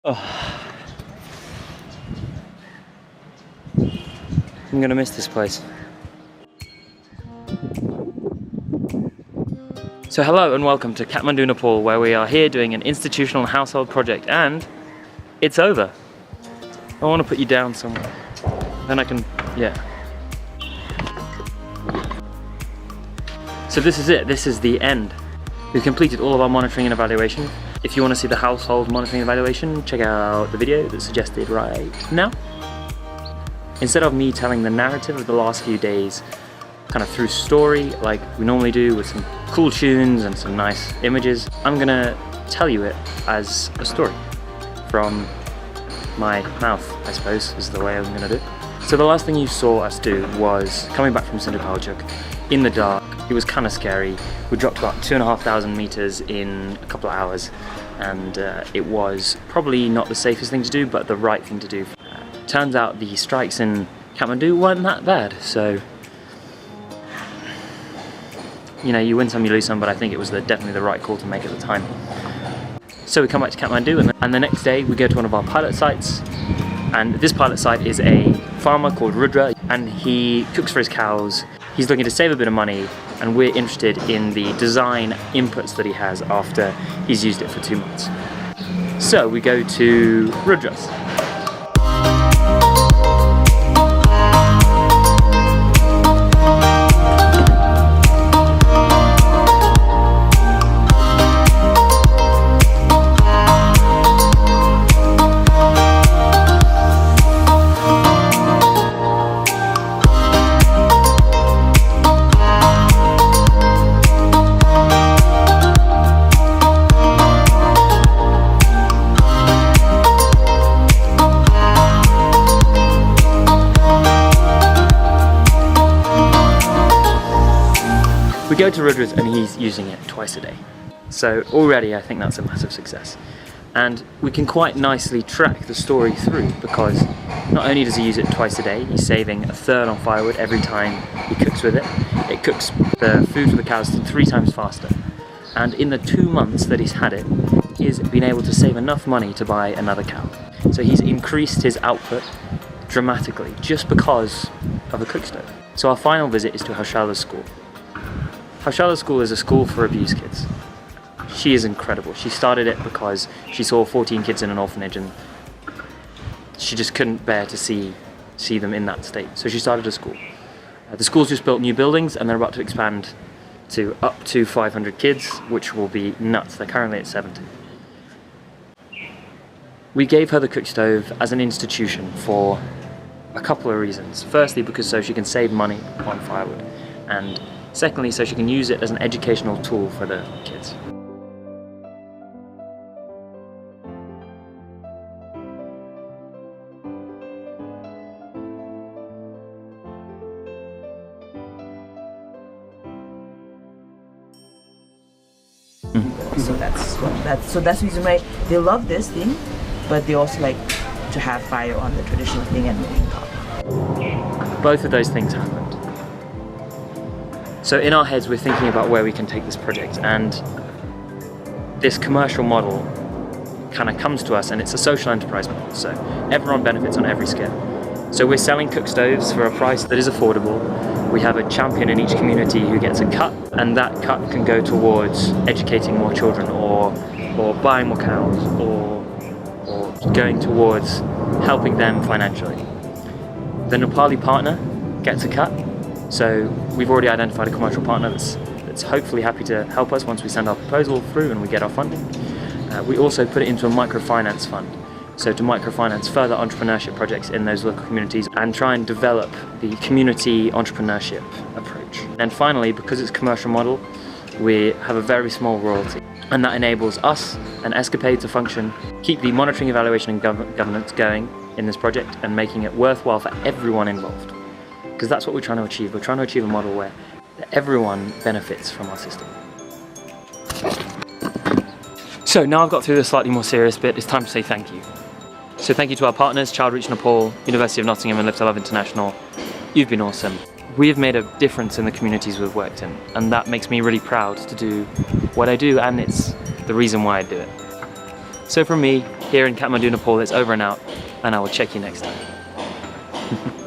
Oh. I'm gonna miss this place. So hello and welcome to Kathmandu, Nepal, where we are here doing an institutional household project, and it's over. I want to put you down somewhere. Then I can, yeah. So this is it, this is the end. We've completed all of our monitoring and evaluation. If you want to see the household monitoring and evaluation, check out the video that's suggested right now. Instead of me telling the narrative of the last few days kind of through story like we normally do with some cool tunes and some nice images, I'm gonna tell you it as a story from my mouth, I suppose, is the way I'm gonna do it. So the last thing you saw us do was coming back from Sindhukarchuk in the dark. It was kind of scary. We dropped about 2,500 meters in a couple of hours, and it was probably not the safest thing to do, but the right thing to do. Turns out the strikes in Kathmandu weren't that bad, so you know, you win some, you lose some, but I think it was definitely the right call to make at the time. So we come back to Kathmandu, and the next day we go to one of our pilot sites, and this pilot site is a farmer called Rudra, and he cooks for his cows. He's looking to save a bit of money, and we're interested in the design inputs that he has after he's used it for 2 months. So we go to Rudra's. We go to Rudra's and he's using it twice a day. So already I think that's a massive success. And we can quite nicely track the story through, because not only does he use it twice a day, he's saving a third on firewood every time he cooks with it. It cooks the food for the cows 3 times faster. And in the 2 months that he's had it, he's been able to save enough money to buy another cow. So he's increased his output dramatically just because of a cook stove. So our final visit is to Haushala's school. Haushala's school is a school for abused kids. She is incredible. She started it because she saw 14 kids in an orphanage and she just couldn't bear to see them in that state. So she started a school. The school's just built new buildings and they're about to expand to up to 500 kids, which will be nuts. They're currently at 70. We gave her the cook stove as an institution for a couple of reasons. Firstly, because so she can save money on firewood, and secondly, so she can use it as an educational tool for the kids. So that's the reason why they love this thing, but they also like to have fire on the traditional thing and on top. Both of those things happened. So in our heads we're thinking about where we can take this project, and this commercial model kind of comes to us, and it's a social enterprise model, so everyone benefits on every scale. So we're selling cook stoves for a price that is affordable. We have a champion in each community who gets a cut, and that cut can go towards educating more children, or buying more cows, or going towards helping them financially. The Nepali partner gets a cut. So we've already identified a commercial partner that's hopefully happy to help us once we send our proposal through and we get our funding. We also put it into a microfinance fund, so to microfinance further entrepreneurship projects in those local communities and try and develop the community entrepreneurship approach. And finally, because it's a commercial model, we have a very small royalty, and that enables us and Escapade to function, keep the monitoring, evaluation and governance going in this project, and making it worthwhile for everyone involved. Because that's what we're trying to achieve. We're trying to achieve a model where everyone benefits from our system. So now I've got through the slightly more serious bit, it's time to say thank you. So thank you to our partners, Child Reach Nepal, University of Nottingham and Live to Love International. You've been awesome. We have made a difference in the communities we've worked in, and that makes me really proud to do what I do, and it's the reason why I do it. So from me, Here in Kathmandu, Nepal, it's over and out, and I will check you next time.